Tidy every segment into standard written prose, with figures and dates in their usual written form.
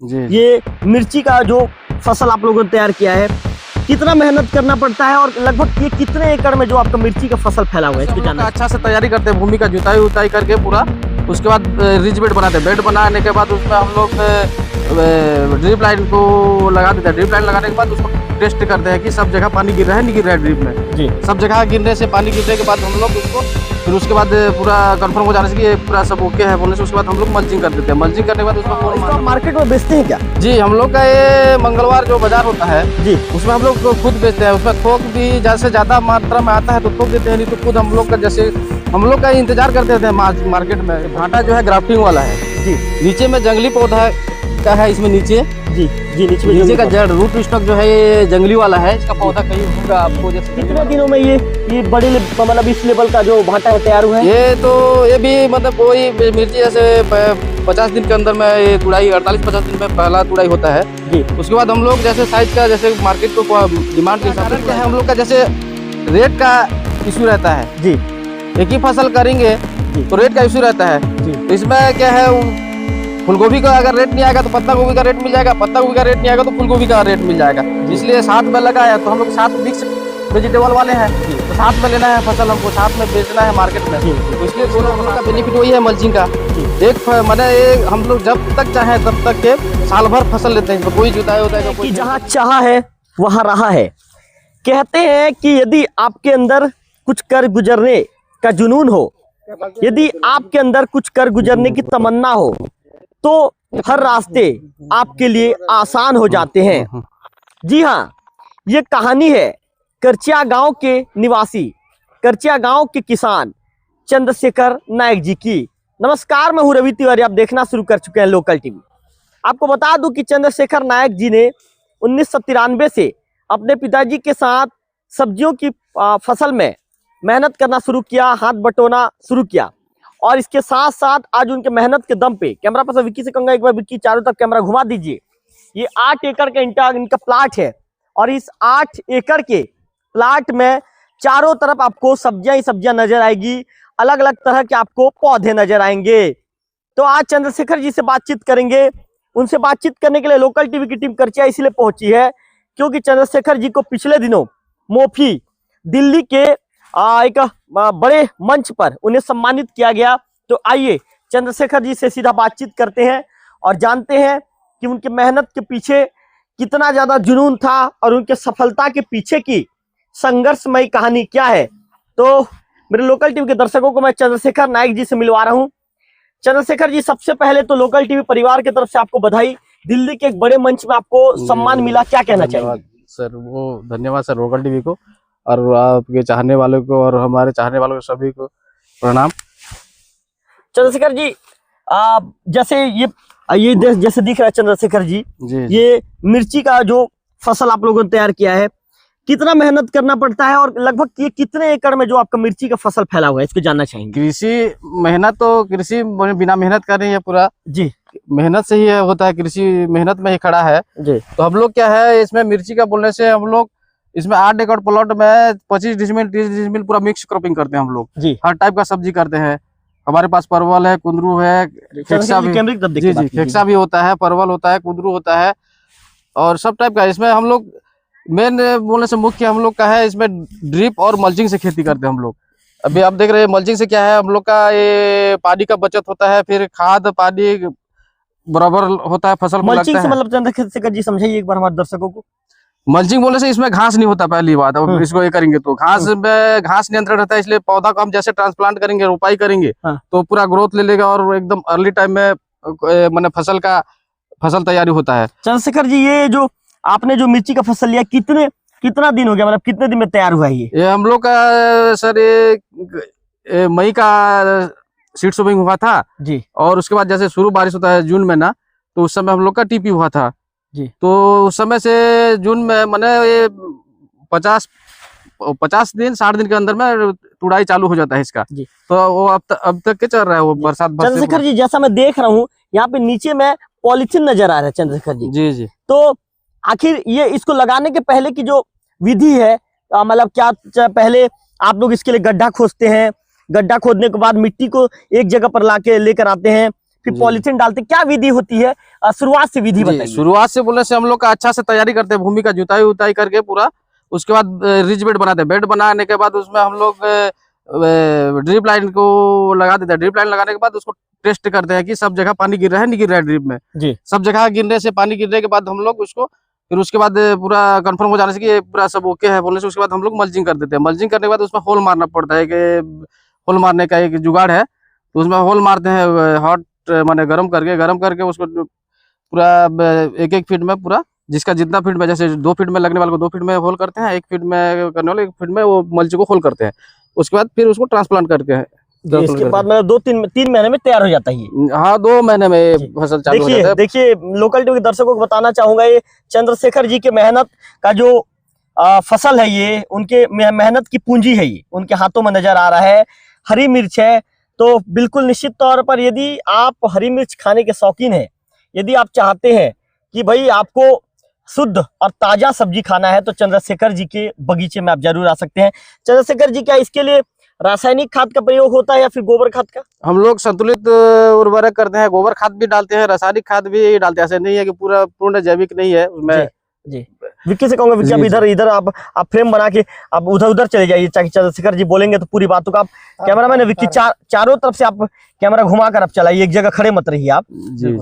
जी। ये मिर्ची का जो फसल आप लोगों ने तैयार किया है, कितना मेहनत करना पड़ता है और लगभग ये कितने एकड़ में जो आपका मिर्ची का फसल फैला हुआ है, इसको जानना। अच्छा से तैयारी करते हैं, भूमि का जुताई उताई करके पूरा, उसके बाद रिज बेड बनाते हैं। बेड बनाने के बाद उसमें हम लोग ड्रिप लाइन को लगा देते हैं। ड्रिप लाइन लगाने के बाद उसको टेस्ट करते हैं कि सब जगह पानी गिर रहा है, नहीं गिर रहा है ड्रिप में। जी। सब जगह गिरने से, पानी गिरने के बाद हम लोग उसको फिर उसके बाद पूरा कंफर्म हो जाने से कि ये पूरा सब ओके है बोलने से उसके बाद हम लोग मल्चिंग कर देते हैं। मल्चिंग करने के बाद उसको इसको मार्केट में बेचते हैं क्या? जी, हम लोग का ये मंगलवार जो बाजार होता है जी, उसमें हम लोग खुद बेचते हैं। उसमें थोक भी जैसे ज़्यादा मात्रा में आता है तो थोक देते हैं, नहीं तो खुद हम लोग का जैसे हम लोग का इंतजार करते रहते हैं मार्केट में। भाटा जो है ग्राफ्टिंग वाला है जी, नीचे में जंगली पौधा का है, इसमें नीचे जी जी, नीचे का जड़ रूट स्टॉक जो है ये जंगली वाला है। इसका पौधा कहीं होगा आपको। जैसे कितने दिनों में ये बड़े मतलब इस लेवल का जो भाटा है तैयार हुआ है? ये भी मतलब वही मिर्ची जैसे 50 दिन के अंदर में ये तुड़ाई, 48-50 दिन में पहला तुड़ाई होता है जी। उसके बाद हम लोग जैसे साइज का, जैसे मार्केट को डिमांड के हिसाब से हम लोग का जैसे रेट का इशू रहता है जी। एक ही फसल करेंगे तो रेट का इशू रहता है जी। तो इसमें क्या है, फूलगोभी का अगर रेट नहीं आएगा तो पत्ता गोभी का रेट मिल जाएगा, पत्ता गोभी का रेट नहीं आएगा तो फूलगोभी का रेट मिल जाएगा। इसलिए साथ में लगा है तो हम लोग साथ मिक्स वेजिटेबल वाले हैं तो साथ में लेना है फसल, हमको साथ में बेचना है मार्केट में। तो इसलिए दोनों हम लोग का बेनिफिट वही है मल्चिंग का। एक मैंने हम लोग जब तक चाहे तब तक के साल भर फसल लेते हैं, कोई जुताई होता है कोई। जहाँ चाहा है वहाँ रहा है। कहते हैं कि यदि आपके अंदर कुछ कर गुजरने का जुनून हो, यदि आपके अंदर कुछ कर गुजरने की तमन्ना हो, तो हर रास्ते आपके लिए आसान हो जाते हैं। जी हाँ, ये कहानी है करचिया गांव के निवासी, करचिया गांव के किसान चंद्रशेखर नायक जी की। नमस्कार, मैं हूं रवि तिवारी, आप देखना शुरू कर चुके हैं लोकल टीवी। आपको बता दूं कि चंद्रशेखर नायक जी ने 1993 से अपने पिताजी के साथ सब्जियों की फसल में मेहनत करना शुरू किया, हाथ बटोना शुरू किया। और इसके साथ साथ आज उनके मेहनत के दम पे, कैमरा पर्सन विक्की से कहूंगा एक बार विक्की चारों तरफ कैमरा घुमा दीजिए। ये 8 एकड़ का इनका प्लाट है और इस 8 एकड़ के प्लाट में चारों तरफ आपको सब्जियां ही सब्जियां नजर आएगी, अलग अलग तरह के आपको पौधे नजर आएंगे। तो आज चंद्रशेखर जी से बातचीत करेंगे। उनसे बातचीत करने के लिए लोकल टीवी की टीम करचिया इसलिए पहुंची है क्योंकि चंद्रशेखर जी को पिछले दिनों मोफी दिल्ली के एक बड़े मंच पर उन्हें सम्मानित किया गया। तो आइए चंद्रशेखर जी से सीधा बातचीत करते हैं और जानते हैं कि उनके मेहनत के पीछे कितना ज्यादा जुनून था और उनके सफलता के पीछे की संघर्षमयी कहानी क्या है। तो मेरे लोकल टीवी के दर्शकों को मैं चंद्रशेखर नायक जी से मिलवा रहा हूं। चंद्रशेखर जी, सबसे पहले तो लोकल टीवी परिवार की तरफ से आपको बधाई। दिल्ली के एक बड़े मंच में आपको सम्मान मिला, क्या कहना चाहिए? सर वो धन्यवाद सर लोकल टीवी को और आपके चाहने वालों को और हमारे चाहने वालों को सभी को प्रणाम। चंद्रशेखर जी, जैसे जैसे दिख रहा है चंद्रशेखर जी, ये मिर्ची का जो फसल आप लोगों ने तैयार किया है, कितना मेहनत करना पड़ता है और लगभग ये कितने एकड़ में जो आपका मिर्ची का फसल फैला हुआ है, इसको जानना चाहेंगे। कृषि बिना मेहनत कर रही है पूरा जी, मेहनत से ही होता है, कृषि मेहनत में ही खड़ा है जी। तो हम लोग क्या है, इसमें मिर्ची का बोलने से हम लोग इसमें 8 एकड़ प्लॉट में 25 डिसमिल 30 डिसमिल पूरा मिक्स क्रॉपिंग करते हैं हम लोग जी। हर टाइप का सब्जी करते हैं। हमारे पास परवल है, कुंदरू है, खेक्सा भी जी जी, खेक्सा भी होता है, परवल होता है, कुंदरू होता है और सब टाइप का। इसमें हम लोग मेन बोलने से मुख्य हम लोग का है, इसमें ड्रिप और मल्चिंग से खेती करते हैं हम लोग। अभी आप देख रहे हैं मल्चिंग से क्या है, हम लोग का ये पानी का बचत होता है, फिर खाद पानी बराबर होता है फसल को लगता है। मतलब चंद्रशेखर जी समझाइए एक बार हमारे दर्शकों को। मल्चिंग बोलने से इसमें घास नहीं होता, पहली बात। और इसको ये करेंगे तो घास नियंत्रण रहता है, इसलिए पौधा को हम जैसे ट्रांसप्लांट करेंगे, रोपाई करेंगे तो पूरा ग्रोथ ले लेगा और एकदम अर्ली टाइम में मैंने फसल तैयारी होता है। चंद्रशेखर जी, ये जो आपने जो मिर्ची का फसल लिया, कितना दिन हो गया, मतलब कितने दिन में तैयार हुआ है ये हम लोग का सर ये मई का सीड सोविंग हुआ था जी। और उसके बाद जैसे शुरू बारिश होता है जून में ना, तो उस समय हम लोग का टीपी हुआ था जी। तो उस समय से जून में मैंने ये 50 दिन 60 दिन के अंदर में तुड़ाई चालू हो जाता है इसका जी। तो वो अब तक के चल रहा है वो बरसात। चंद्रशेखर जी, जैसा मैं देख रहा हूँ यहाँ पे नीचे में पॉलीथीन नजर आ रहा है चंद्रशेखर जी जी जी। तो आखिर ये इसको लगाने के पहले की जो विधि है, मतलब क्या पहले आप लोग इसके लिए गड्ढा खोदते हैं, गड्ढा खोदने के बाद मिट्टी को एक जगह पर लाके लेकर आते हैं, फिर पॉलीथीन डालते, क्या विधि होती है? शुरुआत से विधि बताइए। शुरुआत से बोलने से हम लोग का अच्छा से तैयारी करते हैं, भूमि का जुताई उताई करके पूरा, उसके बाद रिज बेड बनाते हैं। बेड बनाने के बाद उसमें हम लोग ड्रिप लाइन को लगा देते हैं। ड्रिप लाइन लगाने के बाद उसको टेस्ट करते हैं कि सब जगह पानी गिर रहा है नहीं गिर रहा है ड्रिप में जी। सब जगह गिरने से, पानी गिरने के बाद हम लोग उसको फिर उसके बाद पूरा कंफर्म हो जाने से कि ये पूरा सब ओके है बोलने से उसके बाद हम लोग मल्चिंग कर देते हैं। मल्चिंग करने के बाद उसमें होल मारना पड़ता है, कि होल मारने का एक जुगाड़ है, तो उसमें होल मारते हैं हॉट माने गर्म करके उसको पूरा 1-1 फीट में पूरा, जिसका जितना फीट में, जैसे 2 फीट में लगने वाले को 2 फीट में होल करते हैं, 1 फीट में करने वाले 1 फीट में वो मल्च को होल करते हैं। उसके बाद फिर उसको ट्रांसप्लांट करके इसके बाद मतलब 2-3 महीने में तैयार हो जाता है। हाँ, 2 महीने में फसल चालू हो जाता है। देखिए लोकल टीवी के दर्शकों को बताना चाहूंगा, ये चंद्रशेखर जी के मेहनत का जो फसल है, ये उनके मेहनत की पूंजी है, ये उनके हाथों में नजर आ रहा है। हरी मिर्च है, तो बिल्कुल निश्चित तौर पर यदि आप हरी मिर्च खाने के शौकीन हैं, यदि आप चाहते हैं कि भाई आपको शुद्ध और ताजा सब्जी खाना है, तो चंद्रशेखर जी के बगीचे में आप जरूर आ सकते हैं। चंद्रशेखर जी, क्या इसके लिए रासायनिक खाद का प्रयोग होता है या फिर गोबर खाद का? हम लोग संतुलित उर्वरक करते हैं, गोबर खाद भी डालते हैं, रासायनिक खाद भी डालते हैं। ऐसे नहीं है कि पूरा पूर्ण जैविक नहीं है उसमें। जी विक्की से कहूंगा, विक्की आप इधर आप फ्रेम बना के आप उधर चले जाइए, ताकि चंद्रशेखर जी बोलेंगे तो पूरी बातों का आप कैमरामैन विक्की चारों तरफ से आप कैमरा घुमाकर आप चलाइए, एक जगह खड़े मत रहिए आप। जी।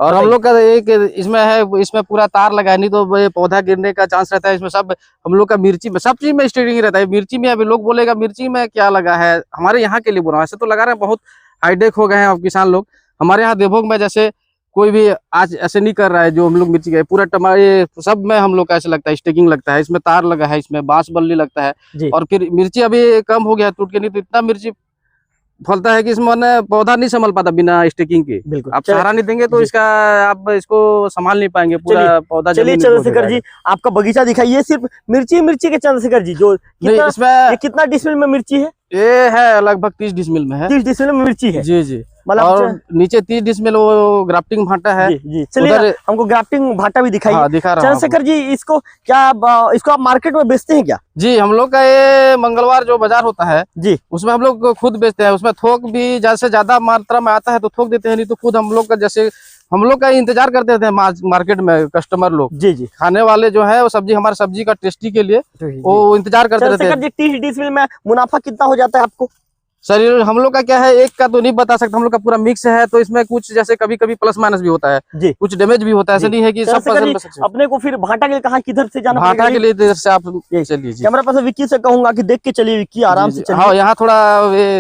और हम लोग का एक इसमें है, इसमें पूरा तार लगा है, नहीं तो ये पौधा गिरने का चांस रहता है। इसमें सब हम लोग का मिर्ची में सब चीज में स्टीयरिंग रहता है। मिर्ची में अभी लोग बोलेगा मिर्ची में क्या लगा है, हमारे यहाँ के लिए बोल रहा हूँ, ऐसे तो लगा रहे हैं बहुत हाईटेक हो गए हैं अब किसान लोग। हमारे यहाँ देवभोग में जैसे कोई भी आज ऐसे नहीं कर रहा है जो हम लोग मिर्ची का पूरा टमाटर सब में हम लोग का ऐसे लगता है, स्टेकिंग लगता है, इसमें तार लगा है, इसमें बांस बल्ली लगता है। और फिर मिर्ची अभी कम हो गया टूट के, नहीं तो इतना मिर्ची फलता है कि इसमें पौधा नहीं संभाल पाता बिना स्टेकिंग के। बिल्कुल, आप सहारा नहीं देंगे तो इसका आप इसको संभाल नहीं पाएंगे पूरा पौधा। चलिए चंद्रशेखर जी, आपका बगीचा दिखाइए। सिर्फ मिर्ची के चंद्रशेखर जी, जो इसमें कितना डिसमिल में मिर्ची है? ये है लगभग 30 डिसमिल में है। 30 डिसमिल में मिर्ची है? जी। और नीचे 30 डिसमिल वो ग्राफ्टिंग भाटा है। जी। चलिए हमको ग्राफ्टिंग भाटा भी दिखाइए। हाँ, दिखा रहा हूं चंद्रशेखर जी, इसको आप मार्केट में बेचते हैं क्या? जी, हम लोग का ये मंगलवार जो बाजार होता है जी, उसमें हम लोग खुद बेचते हैं। उसमें थोक भी जैसे ज्यादा मात्रा में आता है तो थोक देते हैं, नहीं तो खुद हम लोग का जैसे हम लोग का इंतजार करते रहते हैं मार्केट में कस्टमर लोग। जी खाने वाले जो है वो सब्जी, हमारे सब्जी का टेस्टी के लिए वो इंतजार करते रहते हैं। 30 डिसमिल में मुनाफा कितना हो जाता है आपको? सर हम लोग का क्या है, एक का तो नहीं बता सकता, हम लोग का पूरा मिक्स है, तो इसमें कुछ जैसे कभी प्लस माइनस भी होता है जी, कुछ डैमेज भी होता है। ऐसा नहीं है कि सब फसल। अपने को फिर भाटा के लिए कहाँ किधर से जाना? भाटा के लिए इधर से आप चलिए। कैमरा पर्सन विक्की से कहूंगा कि देख के चलिए, विक्की आराम से चलिए। हाँ, यहाँ थोड़ा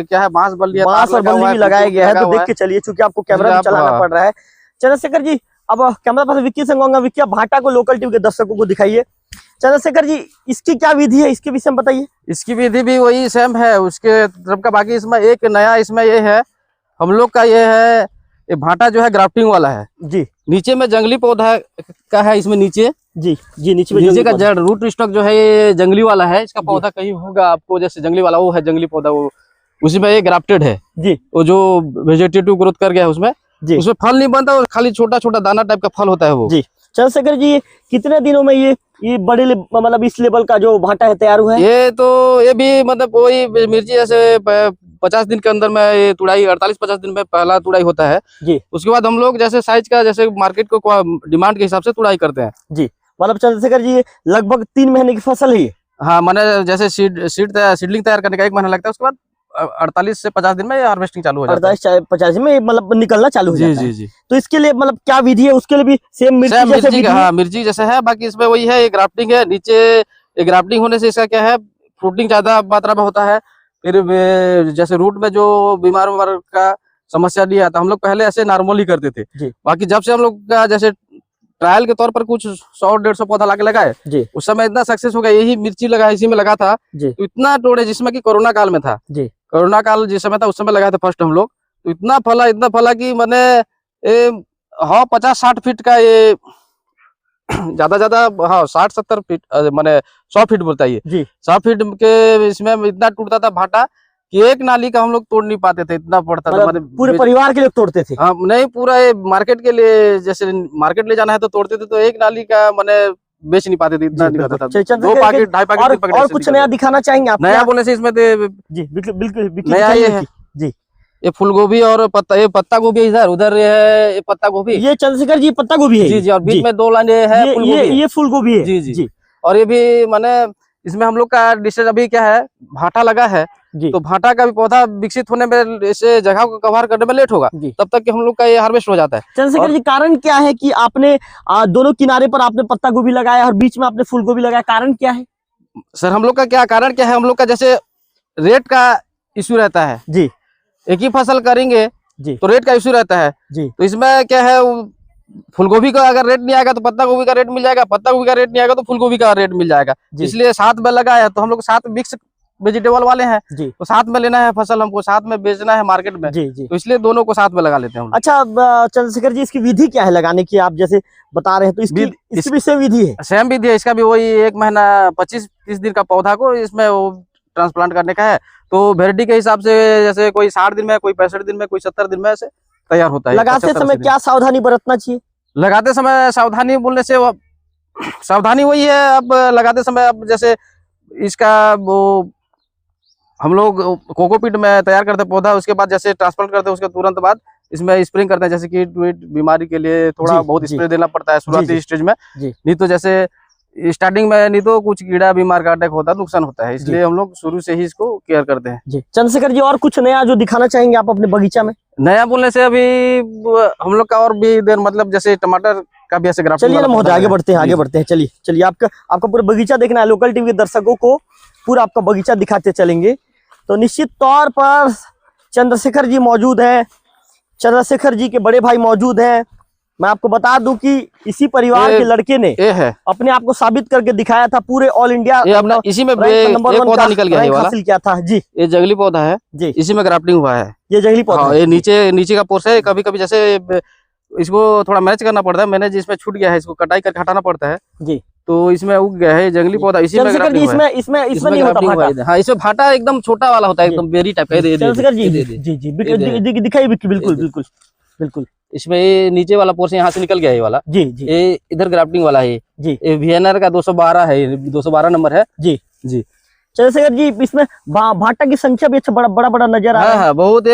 क्या है, बांस बल्ली भी लगाया गया है, तो देख के चलिए, चूंकि आपको कैमरा भी चलाना पड़ रहा है। चंद्रशेखर जी, अब कैमरा पर्सन विक्की से कहूंगा, विक्की आप भाटा को लोकल टीवी के दर्शकों को दिखाइए। चंद्रशेखर जी, इसकी क्या विधि है, इसके विषय में बताइए। इसकी विधि भी वही सेम है उसके तरफ का, बाकी इसमें एक नया इसमें ये है, हम लोग का ये है, ये भाटा जो है ग्राफ्टिंग वाला है जी। नीचे में जंगली पौधा का है, इसमें नीचे नीचे का जड़ रूट स्टॉक जो है ये जंगली वाला है। इसका पौधा कहीं होगा आपको, जैसे जंगली वाला वो है जंगली पौधा, वो उसी में ये ग्राफ्टेड है जी। वो जो वेजिटेटिव ग्रोथ कर गया है उसमें फल नहीं बनता, खाली छोटा छोटा दाना टाइप का फल होता है वो जी। चंद्रशेखर जी, कितने दिनों में ये बड़े मतलब इस लेवल का जो भाटा है तैयार हुआ है? ये भी मतलब वही मिर्ची जैसे 50 दिन के अंदर में ये तुड़ाई, 48-50 दिन में पहला तुड़ाई होता है जी। उसके बाद हम लोग जैसे साइज का, जैसे मार्केट को डिमांड के हिसाब से तुड़ाई करते हैं जी। मतलब चंद्रशेखर जी, लगभग 3 महीने की फसल है ये? हाँ, मैंने जैसे सीडलिंग तैयार करने का 1 महीना लगता है, उसके बाद 48 से 50 दिन में हार्वेस्टिंग चालू हो जाता है। 48-50 दिन में मतलब निकलना चालू हो जाता है जी। तो इसके लिए मतलब क्या विधि है? उसके लिए भी सेम मिर्ची जैसे है, बाकी इसमें वही है, ग्राफ्टिंग है। नीचे ग्राफ्टिंग होने से इसका क्या है, फ्रूटिंग ज्यादा मात्रा में होता है। फिर जैसे रूट में जो बीमार का समस्या नहीं आता, हम लोग पहले ऐसे नॉर्मली करते थे। बाकी जब से हम लोग का जैसे ट्रायल के तौर पर कुछ 100-150 पौधा लाके लगाए जी, उस समय इतना सक्सेस हो गया। यही मिर्ची लगा, इसी में लगा था जी, तो इतना तोड़े, जिसमें कि कोरोना काल में था जी। कोरोना काल जिस समय था उस समय लगाया था फर्स्ट हम लोग, तो इतना फला कि मैंने 50-60 फीट का ये ज्यादा हाँ 60-70 फीट मैंने 100 फीट बोलता है जी। 100 फीट के इसमें इतना टूटता था भाटा कि एक नाली का हम लोग तोड़ नहीं पाते थे, इतना पड़ता था। पूरे परिवार के लिए तोड़ते थे? हाँ, नहीं पूरा ये मार्केट के लिए, जैसे मार्केट ले जाना है तो तोड़ते थे, तो एक नाली का मैंने बेच नहीं पाते थे, इतना निकलता था। 2 पैकेट 2.5 पैकेट। और कुछ नया दिखाना चाहेंगे आप? नया बोलने से इसमें जी बिल्कुल नया ये है जी। ये फूल गोभी और ये पत्ता गोभी इधर, उधर ये पत्ता गोभी। ये चंद्रशेखर जी पत्ता गोभी है। जी जी, और बीच में 2 लाइन है फूल गोभी। ये फूल गोभी है। जी जी। और ये भी माने इसमें हम लोग का डिस्टेंस अभी क्या है, भाटा लगा है जी। तो भाटा का भी पौधा विकसित होने में, इसे जगह को कवर करने में लेट होगा, तब तक कि हम लोग का ये हार्वेस्ट हो जाता है। चंद्रशेखर जी कारण क्या है कि आपने दोनों किनारे पर आपने पत्ता गोभी लगाया और बीच में आपने फूल गोभी लगाया, कारण क्या है? सर हम लोग का क्या कारण क्या है, हम लोग का जैसे रेट का इश्यू रहता है जी, एक ही फसल करेंगे जी तो रेट का इश्यू रहता है जी। तो इसमें क्या है, फूल गोभी का अगर रेट नहीं आएगा तो पत्ता गोभी का रेट मिल जाएगा, पत्ता गोभी का रेट नहीं आएगा तो फूल गोभी का रेट मिल जाएगा, इसलिए साथ में लगा है। तो हम लोग साथ मिक्स वेजिटेबल वाले हैं जी, तो साथ में लेना है फसल, हमको साथ में बेचना है मार्केट में जी जी, तो इसलिए दोनों को साथ में लगा लेते हैं। अच्छा चंद्रशेखर जी, इसकी विधि क्या है लगाने की, आप जैसे बता रहे हैं तो इसकी भी सेम विधि है? सेम विधि है, इसका भी वही 1 महीना 25-30 दिन का पौधा को इसमें वो ट्रांसप्लांट करने का है। तो वेराइटी के हिसाब से जैसे कोई 60 दिन में, कोई 65 दिन में, कोई 70 दिन में ऐसे तैयार होता है। लगाते समय क्या सावधानी बरतना चाहिए? लगाते समय सावधानी बोलने से सावधानी वही है, अब लगाते समय अब जैसे इसका वो हम लोग कोकोपीट में तैयार करते हैं पौधा, उसके बाद जैसे ट्रांसप्लांट करते हैं उसके तुरंत बाद इसमें स्प्रिंग करते हैं, जैसे कि कीट बीमारी के लिए थोड़ा बहुत स्प्रे देना पड़ता है शुरुआती स्टेज में, नहीं तो जैसे स्टार्टिंग में नहीं तो कुछ कीड़ा बीमार का अटैक होता है, नुकसान होता है, इसलिए हम लोग शुरू से ही इसको केयर करते हैं जी। चंद्रशेखर जी और कुछ नया जो दिखाना चाहेंगे आप अपने बगीचा में? नया बोलने से अभी हम लोग का और भी देर मतलब जैसे टमाटर का भी ऐसे ग्राफ्टिंग। चलिए ना महोदय आगे बढ़ते हैं चलिए आपका पूरा बगीचा देखना है, लोकल टीवी के दर्शकों को पूरा आपका बगीचा दिखाते चलेंगे। तो निश्चित तौर पर चंद्रशेखर जी मौजूद हैं, चंद्रशेखर जी के बड़े भाई मौजूद हैं। मैं आपको बता दूं कि इसी परिवार के लड़के ने अपने आप को साबित करके दिखाया था, पूरे ऑल इंडिया इसी में पौधा निकल गया हासिल किया था जी। ये जंगली पौधा है जी, इसी में ग्राफ्टिंग हुआ है, ये जंगली पौधा ये नीचे का पोर्स है। कभी कभी जैसे इसको थोड़ा मैनेज करना पड़ता है, मैनेज इसमें छूट गया है, इसको कटाई करके हटाना पड़ता है जी, तो इसमें उग गया है जंगली पौधा। इसी में इसमें नहीं होता भाटा। हाँ, इसमें भाटा एकदम छोटा वाला होता है, एकदम बेरी टाइप का। जी दिखाई बिल्कुल इसमें ये नीचे वाला पोर्शन यहाँ से निकल गया है, ये वाला जी जी, ये इधर ग्राफ्टिंग वाला है जी, ये VNR का 212 है, 212 नंबर है जी जी। चंद्रशेखर जी इसमें भाटा की संख्या भी अच्छा बड़ा नजर आ रहा है। बहुत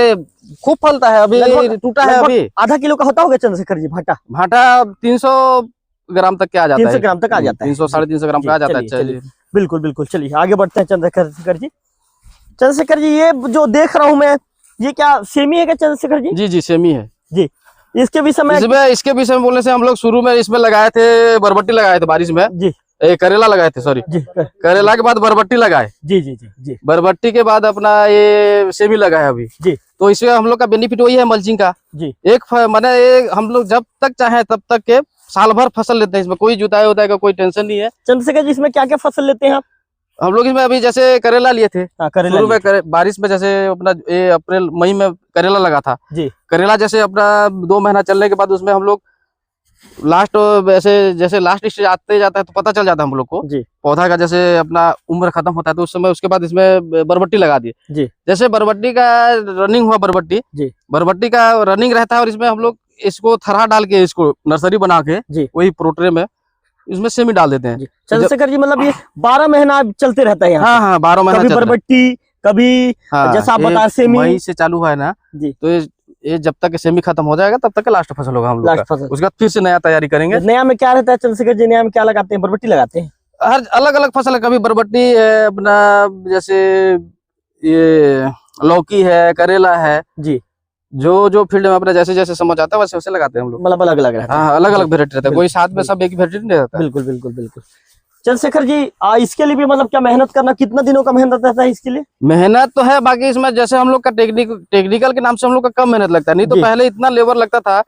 खूब फलता है, अभी टूटा है, अभी आधा किलो का होता होगा चंद्रशेखर जी भाटा 300 ग्राम तक के आ जाता है, 300 ग्राम तक आ जाता है, 300-350 ग्राम का आ जाता है। चलिए बिल्कुल चलिए आगे बढ़ते हैं चंद्रशेखर जी ये जो देख रहा हूँ मैं, ये क्या सेमी है क्या चंद्रशेखर जी? जी जी सेमी है जी। इसके विषय में बोलने से हम लोग शुरू में इसमें लगाए थे, बरबट्टी लगाए थे बारिश में जी, करेला लगाए थे, सॉरी जी, करेला के बाद बरबट्टी लगाए जी जी जी जी, बरबट्टी के बाद अपना ये सेमी लगाया अभी जी। तो इसमें हम लोग का बेनिफिट वही है मल्चिंग का जी, माने हम लोग जब तक चाहे तब तक के साल भर फसल लेते हैं, इसमें कोई जुताई उताई का कोई टेंशन नहीं है। चंद्रशेखर जी इसमें क्या क्या फसल लेते हैं आप? हम लोग इसमें अभी जैसे करेला लिए थे, शुरू में बारिश में, जैसे अपना अप्रैल मई में करेला लगा था जी। करेला जैसे अपना 2 महीना चलने के बाद उसमें हम लोग लास्ट जैसे लास्ट स्टेज आते जाता है तो पता चल जाता है हम लोग को जी, पौधा का जैसे अपना उम्र खत्म होता है, तो उस समय उसके बाद इसमें बरबट्टी लगा दिए जी। जैसे बरबट्टी का रनिंग हुआ, बरबट्टी का रनिंग रहता है, और इसमें हम लोग इसको थरहा डाल के, इसको नर्सरी बना के वही प्रोट्रे में इसमें सेमी डाल देते हैं। चंद्रशेखर जी मतलब ये 12 महीना चलते रहता है? हाँ 12 महीना, कभी बरबट्टी, कभी जैसा आप बता सेमी, मई से चालू हुआ है ना जी, तो ये जब तक सेमी खत्म हो जाएगा तब तक लास्ट फसल होगा हम लोग का। उसके बाद फिर से नया तैयारी करेंगे। नया में क्या रहता है चंद्रशेखर जी? नया में क्या लगाते हैं? बरबट्टी लगाते हैं? हर अलग अलग फसल है, कभी बरबट्टी है अपना, जैसे ये लौकी है, करेला है जी, जो फील्ड में अपना जैसे जैसे समझ आता है वैसे वैसे लगाते हैं हम लोग। मतलब अलग अलग रहता है? हाँ अलग अलग वेरायटी रहता है, कोई साथ में सब एक वेरायटी नहीं रहता। बिल्कुल चंद्रशेखर जी इसके लिए भी मतलब क्या मेहनत करना, कितना दिनों का मेहनत रहता है इसके लिए? मेहनत तो है, बाकी इसमें जैसे हम लोग का टेक्निकल के नाम से हम लोग का कम मेहनत लगता है, नहीं तो पहले इतना लेबर लगता था।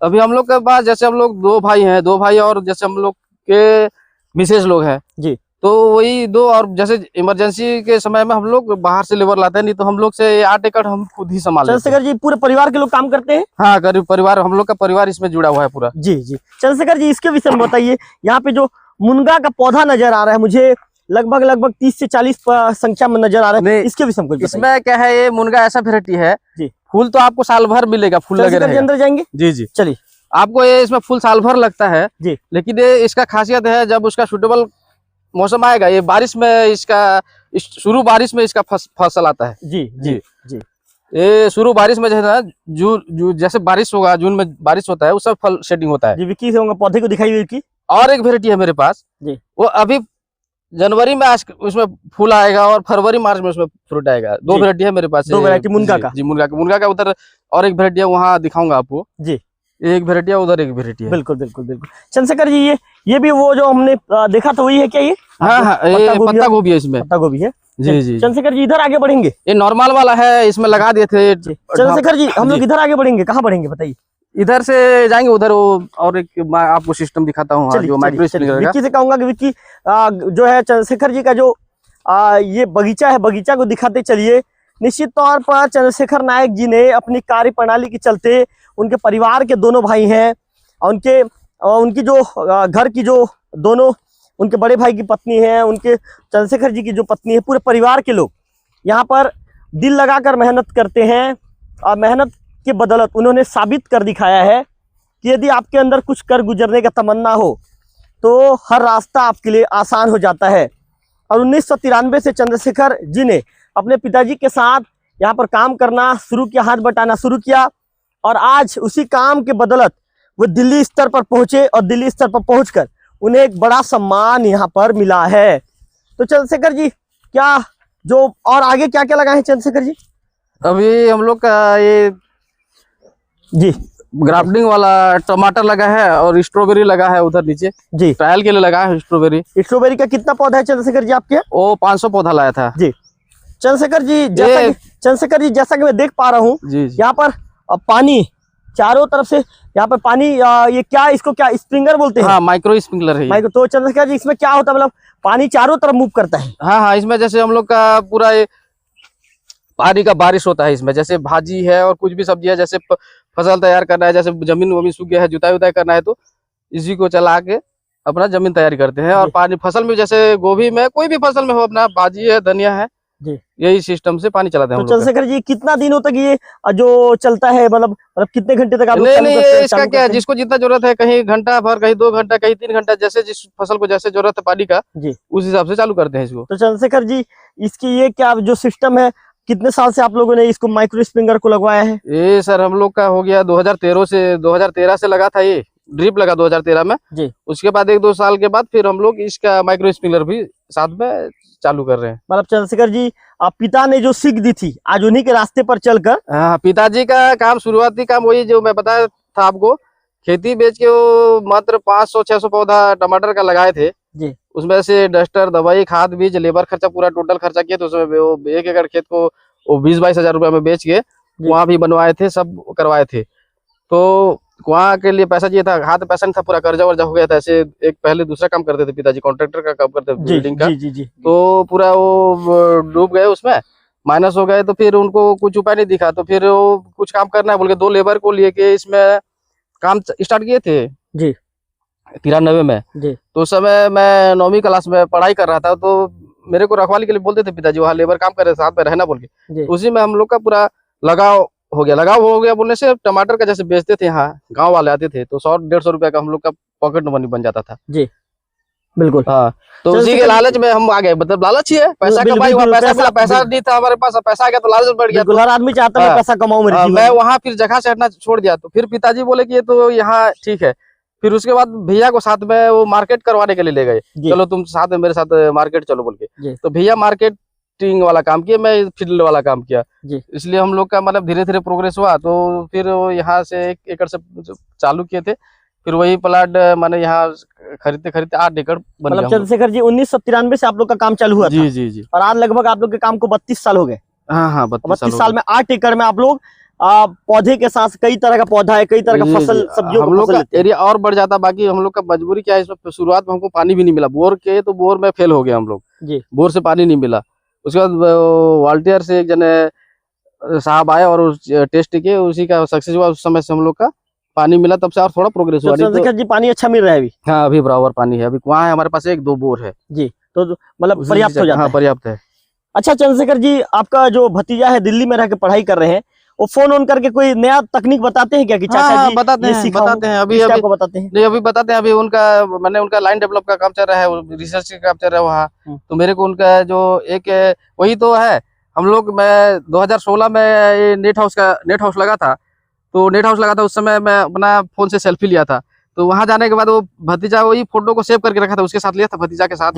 अभी हम लोग के पास जैसे हम लोग 2 भाई हैं, 2 भाई और जैसे हम लोग के मिसेज लोग हैं जी, तो वही 2, और जैसे इमरजेंसी के समय में हम लोग बाहर से लेबर लाते हैं, नहीं तो हम लोग से 8 एकड़ हम खुद ही संभालते हैं। चंद्रशेखर जी पूरे परिवार के लोग काम करते हैं? हाँ परिवार, हम लोग का परिवार इसमें जुड़ा हुआ है पूरा जी जी। चंद्रशेखर जी इसके विषय में बताइए, यहाँ पे जो मुनगा का पौधा नजर आ रहा है मुझे, लगभग 30 से 40 संख्या में नजर आ रहा है, इसके विषय में इसमें क्या है, ये मुनगा ऐसा वेरायटी है जी, फूल तो आपको साल भर मिलेगा, फूल लगे रहेगा। अंदर जाएंगे जी जी, चलिए आपको ये इसमें फूल साल भर लगता है जी, लेकिन ये इसका खासियत है जब उसका सूटेबल मौसम आएगा, ये बारिश में इसका शुरू बारिश में इसका फसल आता है जी जी जी। ये शुरू बारिश में जो है ना, जून जैसे बारिश होगा, जून में बारिश होता है, उस सब फल शेडिंग होता है जी। विक्की से होंगे, पौधे को दिखाइए विक्की। और एक वेरायटी है मेरे पास जी, वो अभी जनवरी में उसमें फूल आएगा और फरवरी मार्च में उसमें फ्रूट आएगा। दो वेरायटी है मेरे पास। दो वेरायटी मुनगा का। जी, मुनगा का उधर और एक वेरायटी है, वहाँ दिखाऊंगा आपको जी। एक वेरायटी है, उधर एक वेरायटी है। बिल्कुल बिल्कुल बिल्कुल। चंद्रशेखर जी ये भी वो जो हमने देखा था वही है क्या ये? हाँ हाँ, ये पत्ता गोभी है, इसमें पत्ता गोभी है। जी जी। चंद्रशेखर जी इधर आगे बढ़ेंगे, ये नॉर्मल वाला है, इसमें लगा दिए थे। चंद्रशेखर जी हम लोग इधर आगे बढ़ेंगे, कहाँ बढ़ेंगे बताइए? इधर से जाएंगे उधर, वो और एक मैं आपको सिस्टम दिखाता हूँ जो माइक्रो स्प्रिंकलर का। विक्की से कहूंगा कि विक्की जो है चंद्रशेखर जी का जो ये बगीचा है, बगीचा को दिखाते चलिए। निश्चित तौर पर चंद्रशेखर नायक जी ने अपनी कार्य प्रणाली के चलते, उनके परिवार के दोनों भाई हैं, उनकी जो घर की जो दोनों उनके बड़े भाई की पत्नी है, उनके चंद्रशेखर जी की जो पत्नी है, पूरे परिवार के लोग यहाँ पर दिल लगाकर मेहनत करते हैं। और मेहनत के बदौलत उन्होंने साबित कर दिखाया है कि यदि आपके अंदर कुछ कर गुजरने का तमन्ना हो तो हर रास्ता आपके लिए आसान हो जाता है। और 1993 से चंद्रशेखर जी ने अपने पिताजी के साथ यहाँ पर काम करना शुरू किया, हाथ बटाना शुरू किया। और आज उसी काम के बदौलत वो दिल्ली स्तर पर पहुंचे और दिल्ली स्तर पर पहुंचकर उन्हें एक बड़ा सम्मान यहाँ पर मिला है। तो चंद्रशेखर जी क्या जो और आगे क्या क्या लगा है चंद्रशेखर जी? अभी हम लोग का ये जी ग्राफ्टिंग वाला टमाटर लगा है और स्ट्रॉबेरी लगा है उधर नीचे जी, ट्रायल के लिए लगा है। स्ट्रॉबेरी का कितना पौधा है चंद्रशेखर जी आपके? वो 500 पौधा लाया था जी। चंद्रशेखर जी जैसा कि मैं देख पा रहा हूँ यहाँ पर पानी चारों तरफ से, यहाँ पर पानी ये क्या इसको क्या स्प्रिंकलर बोलते हैं? हाँ, माइक्रो स्प्रिंकलर है ये। तो चंद्रशेखर जी इसमें क्या होता है, मतलब पानी चारों तरफ मूव करता है? हाँ हाँ, इसमें जैसे हम लोग का पूरा पानी का बारिश होता है इसमें, जैसे भाजी है और कुछ भी सब्जी है, जैसे फसल तैयार करना है, जैसे जमीन वमीन सूख गया है, जुताई उताई करना है, तो इसी को चला के अपना जमीन तैयारी करते हैं। और पानी फसल में, जैसे गोभी में, कोई भी फसल में हो, अपना भाजी है, धनिया है जी, यही सिस्टम से पानी चलाते हैं। तो चंद्रशेखर जी कितना दिनों तक ये जो चलता है, मतलब कितने घंटे तक आप लोग नहीं, इसका क्या है, जिसको जितना जरूरत है, कहीं घंटा भर, कहीं 2 घंटा, कहीं 3 घंटा, जैसे जिस फसल को जैसे जरूरत है पानी का जी, उस हिसाब से चालू करते हैं इसको। तो चंद्रशेखर जी इसकी ये क्या जो सिस्टम है, कितने साल से आप लोगों ने इसको माइक्रो स्प्रिंकलर को लगवाया है? ये सर हम लोग का हो गया 2013 से लगा था, ये ड्रिप लगा 2013 में जी। उसके बाद 1-2 साल के बाद फिर हम लोग इसका माइक्रो स्प्रिंकलर भी साथ में चालू कर रहे हैं। मतलब चंद्रशेखर जी आप पिता ने जो सीख दी थी, आज उन्हीं के रास्ते पर चलकर। हाँ, पिताजी का काम, शुरुआती काम वही जो मैं बताया था आपको, खेती बेच के वो मात्र 500-600 पौधा टमाटर का लगाए थे जी। उसमें से डस्टर, दवाई, खाद, बीज, लेबर खर्चा, पूरा टोटल खर्चा किया, तो उसमें वो 1 एकड़ खेत को वो 20-22 हजार रुपये में बेच के वहाँ भी बनवाए थे, सब करवाए थे। तो वहाँ के लिए पैसा चाहिए था, हाथ पैसा नहीं था, पूरा कर्जा वर्जा हो गया था। ऐसे एक पहले दूसरा काम करते थे पिताजी, कॉन्ट्रैक्टर का काम करते थे, बिल्डिंग का जी। तो पूरा वो डूब गए, उसमें माइनस हो गए। तो फिर उनको कुछ उपाय नहीं दिखा, तो फिर वो कुछ काम करना है बोल के 2 लेबर को लिए के इसमें काम स्टार्ट किए थे जी 93 में जी। तो उस समय मैं 9वीं क्लास में पढ़ाई कर रहा था, तो मेरे को रखवाली के लिए बोलते थे पिताजी, वहाँ लेबर काम कर रहे, साथ में रहना बोल के। उसी में हम लोग का पूरा लगाव हो गया बोलने से टमाटर का जैसे बेचते थे, यहाँ गांव वाले आते थे, तो 100-150 रुपए का हम लोग का पॉकेट मनी बन जाता था जी। बिल्कुल हाँ, तो उसी के लालच में हम आ गए, मतलब लालच ही है, पैसा कमाई हुआ, पैसा नहीं था हमारे पास, पैसा आ गया तो लालच बढ़ गया। हर आदमी चाहता है पैसा कमाऊं मेरे जीवन में। मैं वहाँ फिर जगह से हटना छोड़ दिया, तो फिर पिताजी बोले कि ये तो यहाँ ठीक है। फिर उसके बाद भैया को साथ में वो मार्केट करवाने के लिए ले गए, चलो तुम साथ में मेरे साथ मार्केट चलो बोल के। तो भैया मार्केटिंग वाला काम किया, मैं फील्ड वाला काम किया, इसलिए हम लोग का मतलब धीरे धीरे प्रोग्रेस हुआ। तो फिर यहाँ से 1 एकड़ से चालू किए थे, फिर वही प्लाट मैंने यहाँ खरीदते 8 एकड़ बन गया। चंद्रशेखर जी 1993 से आप लोग का काम चालू हुआ जी जी जी, और आज लगभग आप लोग के काम को 32 साल हो गए। हाँ, 32 साल में 8 एकड़ में आप लोग पौधे के साथ कई तरह का पौधा है, कई तरह का फसल, सब्जियों हम लोग का एरिया और बढ़ जाता। बाकी हम लोग का मजबूरी क्या है, इसमें शुरुआत में हमको पानी भी नहीं मिला, बोर के, तो बोर में फेल हो गए हम लोग जी, बोर से पानी नहीं मिला। उसके बाद वाल्टियर से एक जने साहब आए और टेस्ट किए, उसी का सक्सेस हुआ, उस समय से हम लोग का पानी मिला, तब से और थोड़ा प्रोग्रेस हुआ। चंद्रशेखर जी पानी अच्छा मिल रहा है अभी? हाँ, अभी बराबर पानी है, अभी कुआं है हमारे पास, 1-2 बोर है जी, तो मतलब पर्याप्त हो जाता है। पर्याप्त है। अच्छा चंद्रशेखर जी, आपका जो भतीजा है दिल्ली में रह के पढ़ाई कर रहे हैं, वो फोन ऑन करके कोई नया तकनीक बताते हैं क्या कि चाचा जी बताते हैं अभी बताते हैं? नहीं, अभी बताते हैं। अभी उनका लाइन डेवलप का काम चल रहा है, रिसर्च का काम चल रहा है वहाँ। तो मेरे को उनका जो एक वही तो है हम लोग, मैं 2016 में ये नेट हाउस लगा था, तो नेट हाउस लगा था उस समय मैं अपना फोन से सेल्फी लिया था। तो वहां जाने के बाद वो भतीजा वही फोटो को सेव करके रखा था, उसके साथ लिया था भतीजा के साथ।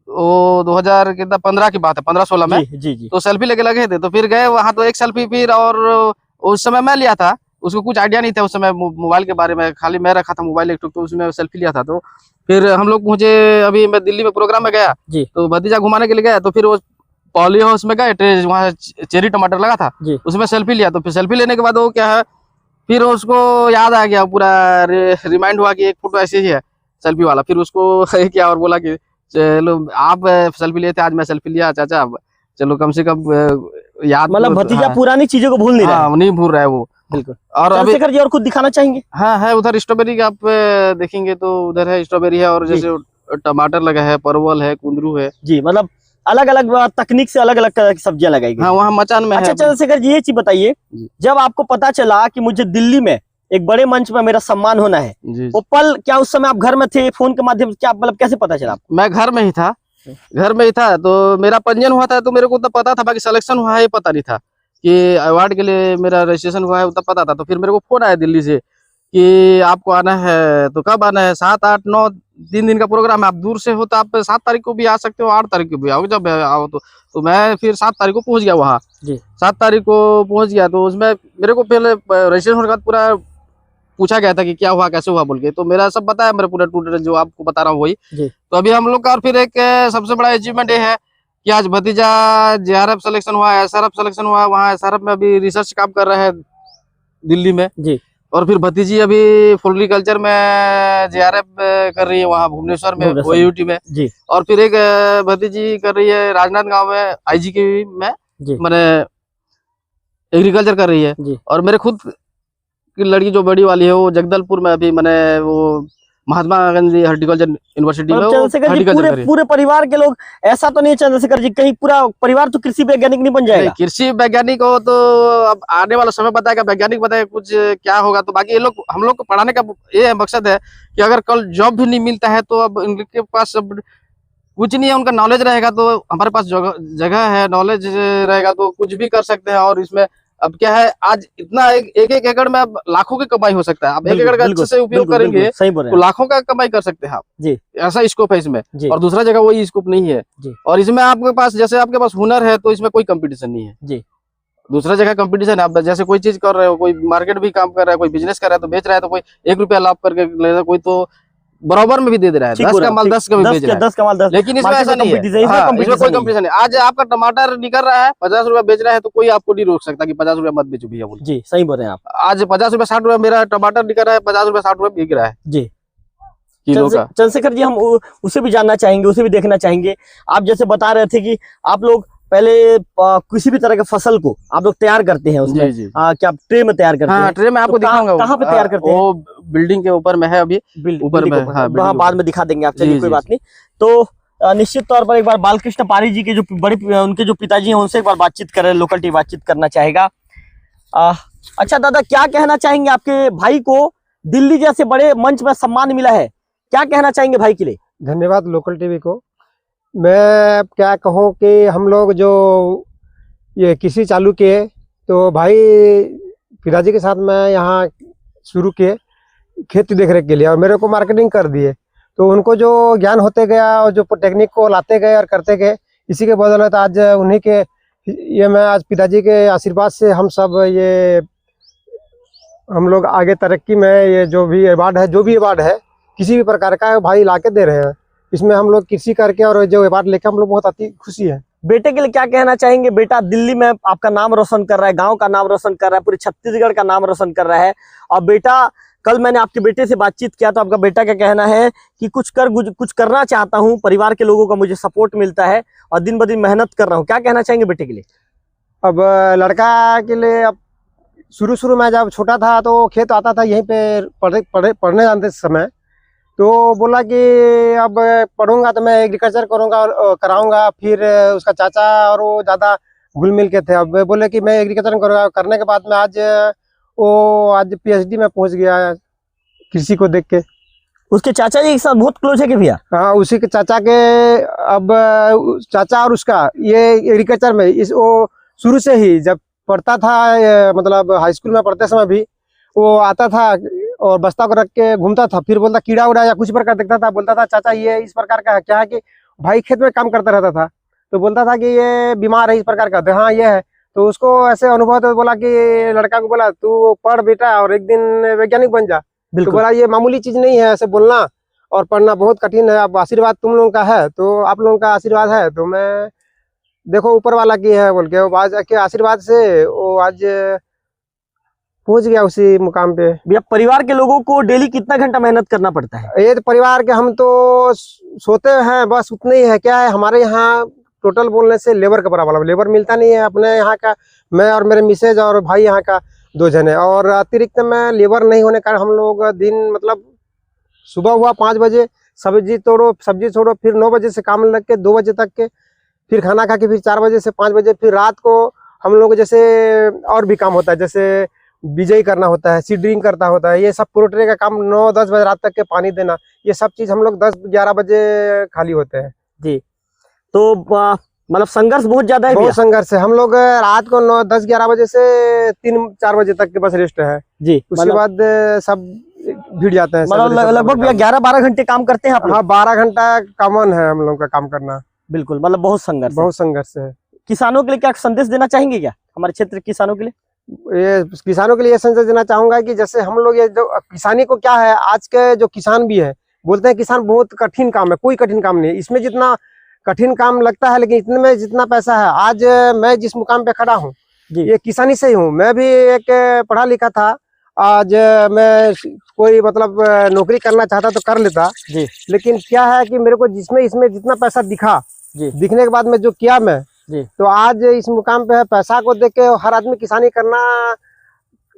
वो 2015 की बात है, 15-16 में। जी। तो सेल्फी लेके लगे थे, तो फिर गए वहां, तो एक सेल्फी फिर, और उस समय मैं लिया था, उसको कुछ आइडिया नहीं था उस समय मोबाइल के बारे में, खाली मैं रखा था मोबाइल एक, तो उसमें सेल्फी लिया था। तो फिर हम लोग, मुझे अभी मैं दिल्ली में प्रोग्राम में गया, तो भतीजा घुमाने के लिए गया, तो फिर वो पॉली हाउस में गए, वहाँ चेरी टमाटर लगा था, उसमें सेल्फी लिया। तो फिर सेल्फी लेने के बाद वो क्या है, फिर उसको याद आ गया, पूरा रिमाइंड हुआ कि एक फोटो ऐसे ही है सेल्फी वाला। फिर उसको किया और बोला कि चलो आप सेल्फी लिए थे, आज मैं सेल्फी लिया चाचा, चलो कम से कम याद, मतलब भतीजा पुरानी चीजों को भूल नहीं रहा है। नहीं भूल रहा है वो, बिल्कुल। और अभी जी और कुछ दिखाना चाहेंगे? हाँ है, उधर स्ट्रॉबेरी का आप देखेंगे तो उधर है स्ट्रॉबेरी है, और जैसे टमाटर लगा है, परवल है, कुंदरू है जी। मतलब अलग अलग तकनीक से अलग अलग तरह की सब्जियां लगाई गई। हाँ, वहाँ मचान में। अच्छा चंद्रशेखर जी, ये चीज बताइए, जब आपको पता चला कि मुझे दिल्ली में एक बड़े मंच में मेरा सम्मान होना है, वो पल क्या उस समय आप घर में थे, फोन के माध्यम से, क्या मतलब कैसे पता चला? मैं घर में ही था, तो मेरा पंजीयन हुआ था, तो मेरे को तब पता था, बाकी सिलेक्शन हुआ है पता नहीं था, कि अवार्ड के लिए मेरा रजिस्ट्रेशन हुआ है तब पता था। तो फिर मेरे को फोन आया दिल्ली से कि आपको आना है, तो कब आना है? 7, 8, 9 3 दिन का प्रोग्राम है, आप दूर से हो तो आप 7 तारीख को भी आ सकते हो, 8 तारीख को भी आओ, जब आओ। तो मैं फिर 7 तारीख को पहुंच गया वहाँ जी। 7 तारीख को पहुंच गया, तो उसमें मेरे को पहले रजिस्ट्रेशन होने के बाद पूरा पूछा गया था कि क्या हुआ, कैसे हुआ बोल के, तो मेरा सब बताया, मेरा पूरा टोटल जो आपको बता रहा हूँ वही। तो अभी हम लोग का, और फिर एक सबसे बड़ा अचीवमेंट ये है कि आज भतीजा JRF सिलेक्शन हुआ है, SRF सिलेक्शन हुआ है, वहाँ SRF में अभी रिसर्च काम कर रहे हैं दिल्ली में जी। और फिर भतीजी अभी फ्लोरिकल्चर में JRF कर रही है वहाँ भुवनेश्वर में, OUT में जी। और फिर एक भतीजी कर रही है राजनांदगांव में IGK में, मैंने एग्रीकल्चर कर रही है जी। और मेरे खुद की लड़की जो बड़ी वाली है, वो जगदलपुर में अभी मैंने वो महात्मा गांधी हॉर्टिकल्चर यूनिवर्सिटी में। चंद्रशेखर जी, पूरे परिवार के लोग, ऐसा तो नहीं चंद्रशेखर जी, कहीं पूरा परिवार तो कृषि वैज्ञानिक नहीं बन जाएगा? कृषि वैज्ञानिक हो तो अब आने वाला समय बताएगा, वैज्ञानिक बताएगा कुछ क्या होगा। तो बाकी ये लोग, हम लोग को पढ़ाने का ये मकसद है कि अगर कल जॉब भी नहीं मिलता है तो अब इनके पास अब कुछ नहीं है, उनका नॉलेज रहेगा तो हमारे पास जगह है, नॉलेज रहेगा तो कुछ भी कर सकते हैं। और इसमें अब क्या है, आज इतना एक एकड़ में अब लाखों की कमाई हो सकता है। आप 1 एकड़ का अच्छे से उपयोग करेंगे तो लाखों का कमाई कर सकते हैं आप जी। ऐसा स्कोप है इसमें, और दूसरा जगह वही स्कोप नहीं है जी। और इसमें आपके पास, जैसे आपके पास हुनर है तो इसमें कोई कंपटीशन नहीं है जी। दूसरा जगह कंपटीशन है, आप जैसे कोई चीज कर रहे हो, कोई मार्केट भी काम कर रहा है, कोई बिजनेस कर रहा है तो बेच रहा है, तो कोई 1 रुपया लाभ करके ले रहा है, कोई तो बराबर में भी दे रहा है, 10 का माल 10 का भी बेच रहा है, 10 का माल 10। लेकिन इसमें ऐसा नहीं है, इसमें कोई कंपटीशन नहीं। आज आपका टमाटर निकल रहा है, 50 रुपया बेच रहा है, तो कोई आपको नहीं रोक सकता कि 50 रुपया मत बेचो भैया बोल। जी सही बोल रहे हैं आप। आज 50 रुपया 60 रुपया मेरा टमाटर निकल रहा है, 50 रुपया 60 रुपया बिक रहा है जी किलो का। चंद्रशेखर जी, हम उसे भी जानना चाहेंगे, उसे भी देखना चाहेंगे। आप जैसे बता रहे थे कि आप लोग पहले किसी भी तरह के फसल को आप लोग तैयार करते हैं उसमें जी। क्या ट्रे में तैयार करते हैं? ट्रे में आपको दिखाऊंगा कहाँ पे तैयार करते हैं? वो बिल्डिंग के ऊपर में है, अभी ऊपर में, बाद में दिखा देंगे आप, चलिए कोई बात नहीं। तो निश्चित तौर पर एक बार बालकृष्ण पारी जी के जो उनके जो पिताजी हैं उनसे एक बार बातचीत करें, लोकल टीवी बातचीत करना चाहेगा। अच्छा दादा, क्या कहना चाहेंगे? आपके भाई को दिल्ली जैसे बड़े मंच में सम्मान मिला है, क्या कहना चाहेंगे भाई के लिए? धन्यवाद लोकल टीवी को। मैं क्या कहूँ कि हम लोग जो ये कृषि चालू किए, तो भाई पिताजी के साथ मैं यहाँ शुरू किए खेती देख रेख के लिए, और मेरे को मार्केटिंग कर दिए। तो उनको जो ज्ञान होते गया और जो टेक्निक को लाते गए और करते गए, इसी के बदौलत आज उन्हीं के ये मैं आज पिताजी के आशीर्वाद से हम सब ये हम लोग आगे तरक्की में, ये जो भी अवार्ड है किसी भी प्रकार का भाई ला के दे रहे हैं। इसमें हम लोग कृषि करके और जो अवार्ड लेकर हम लोग बहुत अति खुशी है। बेटे के लिए क्या कहना चाहेंगे? बेटा दिल्ली में आपका नाम रोशन कर रहा है, गांव का नाम रोशन कर रहा है, पूरे छत्तीसगढ़ का नाम रोशन कर रहा है। और बेटा, कल मैंने आपके बेटे से बातचीत किया तो आपका बेटा क्या कहना है कि कुछ करना चाहता हूँ, परिवार के लोगों का मुझे सपोर्ट मिलता है और दिन ब दिन मेहनत कर रहा हूँ। क्या कहना चाहेंगे बेटे के लिए? अब लड़का के लिए, अब शुरू में जब छोटा था तो खेत आता था यहीं पे पढ़ने जाते समय, तो बोला कि अब पढ़ूंगा तो मैं एग्रीकल्चर कराऊंगा। फिर उसका चाचा और वो ज़्यादा घुल मिल के थे। अब बोले कि मैं एग्रीकल्चर करूँगा। करने के बाद में आज PhD में पहुंच गया कृषि को देख के। उसके चाचा जी के साथ बहुत क्लोज है कि भैया? हाँ, उसी के चाचा के, अब चाचा और उसका ये एग्रीकल्चर में इस वो शुरू से ही जब पढ़ता था, मतलब हाई स्कूल में पढ़ते समय भी वो आता था और बस्ता को रख के घूमता था, फिर बोलता कीड़ा उड़ा या कुछ प्रकार देखता था, बोलता था चाचा ये इस प्रकार का है। क्या है कि भाई खेत में काम करता रहता था, तो बोलता था कि ये बीमार है इस प्रकार का। हाँ ये है, तो उसको ऐसे अनुभव तो बोला कि लड़का को बोला तू पढ़ बेटा और एक दिन वैज्ञानिक बन जा। तो बोला ये मामूली चीज नहीं है ऐसे बोलना और पढ़ना, बहुत कठिन है। अब आशीर्वाद तुम लोगों का है, तो आप लोगों का आशीर्वाद है, तो मैं देखो ऊपर वाला की है बोल के वो आज के आशीर्वाद से वो आज पहुंच गया उसी मुकाम पे। भैया परिवार के लोगों को डेली कितना घंटा मेहनत करना पड़ता है? ये तो परिवार के हम तो सोते हैं बस उतने ही है। क्या है हमारे यहाँ टोटल बोलने से लेबर का बराबर लेबर मिलता नहीं है अपने यहाँ का। मैं और मेरे मिसेज और भाई यहाँ का 2 जने, और अतिरिक्त में लेबर नहीं होने कारण हम लोग दिन मतलब सुबह हुआ 5 बजे सब्जी छोड़ो, फिर 9 बजे से काम लग के 2 बजे तक के, फिर खाना खा के फिर 4 बजे से 5 बजे, फिर रात को हम लोग जैसे और भी काम होता है, जैसे बिजाई करना होता है, सीडरिंग करता होता है, ये सब पोल्ट्री का काम 9-10 बजे रात तक के पानी देना, ये सब चीज हम लोग 10-11 बजे खाली होते हैं जी। तो मतलब संघर्ष बहुत ज्यादा है? बहुत संघर्ष है। हम लोग रात को 9-10-11 बजे से 3-4 बजे तक के बस रेस्ट है जी। उसके बाद सब भिड़ जाते हैं। मतलब लगभग भैया 11-12 घंटे काम करते हैं आप लोग? हाँ 12 घंटा कॉमन है हम लोग का काम करना। बिल्कुल, मतलब बहुत संघर्ष है। किसानों के लिए क्या संदेश देना चाहेंगे क्या, हमारे क्षेत्र के किसानों के लिए? ये किसानों के लिए संदेश देना चाहूंगा कि जैसे हम लोग ये जो किसानी को क्या है, आज के जो किसान भी है बोलते हैं किसान बहुत कठिन काम है, कोई कठिन काम नहीं है इसमें। जितना कठिन काम लगता है लेकिन इतने में जितना पैसा है, आज मैं जिस मुकाम पे खड़ा हूँ ये किसानी से ही हूँ। मैं भी एक पढ़ा लिखा था, आज मैं कोई मतलब नौकरी करना चाहता तो कर लेता जी। लेकिन क्या है कि मेरे को इसमें जितना पैसा दिखा जी, दिखने के बाद में जो किया मैं जी, तो आज इस मुकाम पे है। पैसा को देख के हर आदमी किसानी करना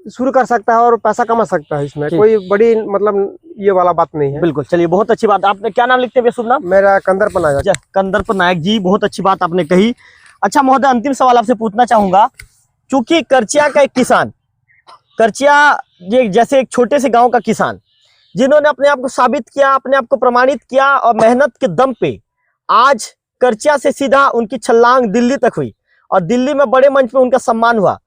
शुरू कर सकता है और पैसा कमा सकता है, इसमें कोई बड़ी मतलब ये वाला बात नहीं है। बिल्कुल, चलिए बहुत अच्छी बात। आपने क्या नाम लिखते हैं शुभ नाम? मेरा कंदरप नायक। कंदरप नायक जी, बहुत अच्छी बात आपने कही। अच्छा महोदय, अंतिम सवाल आपसे पूछना चाहूंगा, क्योंकि करचिया का एक किसान, करचिया ये जैसे एक छोटे से गांव का किसान जिन्होंने अपने आप को साबित किया, अपने आप को प्रमाणित किया और मेहनत के दम पे आज करचिया से सीधा उनकी छलांग दिल्ली तक हुई और दिल्ली में बड़े मंच पे उनका सम्मान हुआ।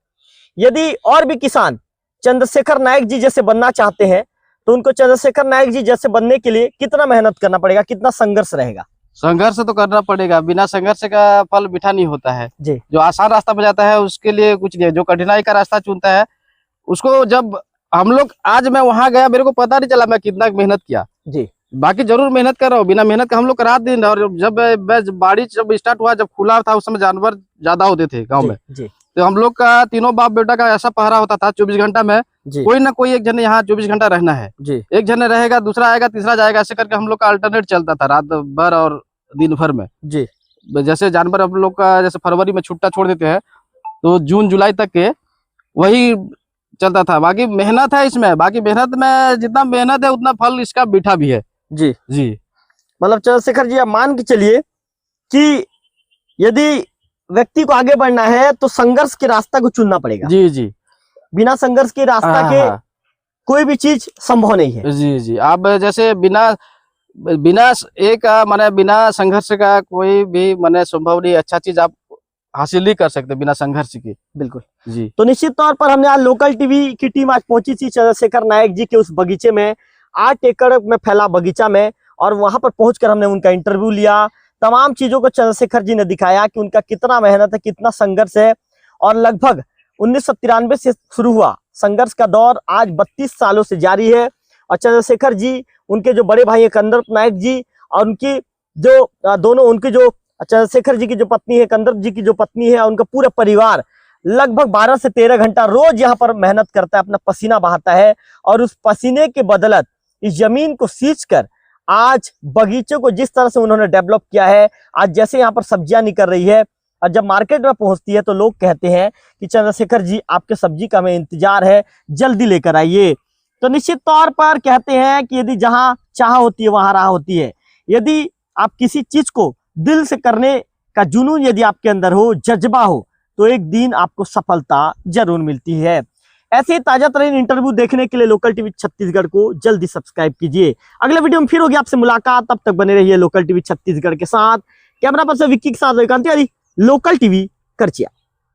यदि और भी किसान चंद्रशेखर नायक जी जैसे बनना चाहते हैं तो उनको चंद्रशेखर नायक जी जैसे बनने के लिए कितना मेहनत करना पड़ेगा, कितना संघर्ष रहेगा? संघर्ष तो करना पड़ेगा, बिना संघर्ष का फल मीठा नहीं होता है जी। जो आसान रास्ता पर जाता है उसके लिए कुछ नहीं है, जो कठिनाई का रास्ता चुनता है उसको। जब हम लोग आज मैं वहां गया मेरे को पता नहीं चला मैं कितना मेहनत किया जी। बाकी जरूर मेहनत कर रहा हूँ, बिना मेहनत का हम लोग रात दिन। और जब बारिश जब स्टार्ट हुआ, जब खुला था उस समय जानवर ज्यादा होते थे गांव में जी। तो हम लोग का तीनों बाप बेटा का ऐसा पहरा होता था 24 घंटा में कोई ना कोई एक जने यहाँ 24 घंटा रहना है जी। एक जने रहेगा, दूसरा आएगा, तीसरा जाएगा, ऐसे करके हम लोग का अल्टरनेट चलता था रात भर और दिन भर में जी। जैसे जानवर हम लोग का जैसे फरवरी में छुट्टा छोड़ देते हैं तो जून जुलाई तक के वही चलता था। बाकी मेहनत है इसमें, बाकी मेहनत में जितना मेहनत है उतना फल इसका मीठा भी है जी। जी। मतलब चंद्रशेखर जी, आप मान के चलिए कि यदि व्यक्ति को आगे बढ़ना है तो संघर्ष के रास्ता को चुनना पड़ेगा। जी जी। बिना संघर्ष के रास्ता के कोई भी चीज संभव नहीं है। जी जी। आप जैसे बिना बिना संघर्ष का कोई भी माने संभव नहीं, अच्छा चीज आप हासिल नहीं कर सकते बिना संघर्ष की। बिल्कुल जी। तो निश्चित तौर पर हमने आज लोकल टीवी की टीम आज पहुंची थी चंद्रशेखर नायक जी के उस बगीचे में, 8 एकड़ में फैला बगीचा में, और वहां पर पहुंचकर हमने उनका इंटरव्यू लिया। तमाम चीजों को चंद्रशेखर जी ने दिखाया कि उनका कितना मेहनत है, कितना संघर्ष है, और लगभग 1993 से शुरू हुआ संघर्ष का दौर आज 32 सालों से जारी है। और चंद्रशेखर जी, उनके जो बड़े भाई है कंदरप नायक जी, और उनकी जो उनके जो चंद्रशेखर जी की जो पत्नी है, कंदरप जी की जो पत्नी है, उनका पूरा परिवार लगभग 12 से 13 घंटा रोज यहाँ पर मेहनत करता है, अपना पसीना बहाता है, और उस पसीने के बदलत इस जमीन को सींच कर आज बगीचे को जिस तरह से उन्होंने डेवलप किया है, आज जैसे यहाँ पर सब्जियां निकल रही है और जब मार्केट में पहुंचती है तो लोग कहते हैं कि चंद्रशेखर जी आपके सब्जी का हमें इंतजार है, जल्दी लेकर आइए। तो निश्चित तौर पर कहते हैं कि यदि जहां चाह होती है वहां राह होती है। यदि आप किसी चीज को दिल से करने का जुनून यदि आपके अंदर हो, जज्बा हो, तो एक दिन आपको सफलता जरूर मिलती है। ऐसे ही ताजा तरीन इंटरव्यू देखने के लिए लोकल टीवी छत्तीसगढ़ को जल्दी सब्सक्राइब कीजिए। अगले वीडियो में फिर होगी आपसे मुलाकात, तब तक बने रहिए लोकल टीवी छत्तीसगढ़ के साथ। कैमरा पर्सन विक्की के साथ विकांत तिवारी, लोकल टीवी करचिया।